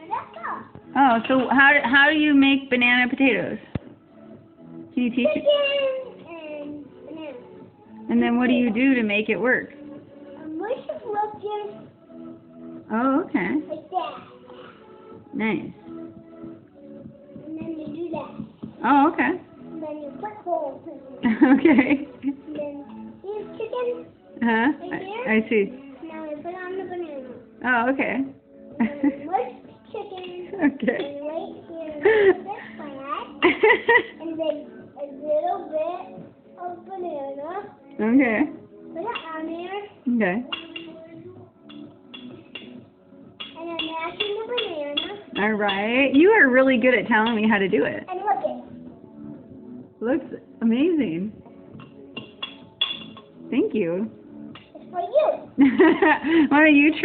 That's all. Oh, so how do you make banana potatoes? Can you teach me? Chicken and banana. And then what do you do to make it work? We should look just Oh, okay. like that. Nice. And then you do that. Oh, okay. And then you put holes in it. Okay. And then these chickens, Huh? right there. I see. Now we put on the banana. Oh, okay. And then mush chicken. Okay. And right here, this flat. And then a little bit of banana. Okay. Put it on there. Okay. And then mashing the banana. All right. You are really good at telling me how to do it. And look it. Looks amazing. Thank you. It's for you. Why don't you try?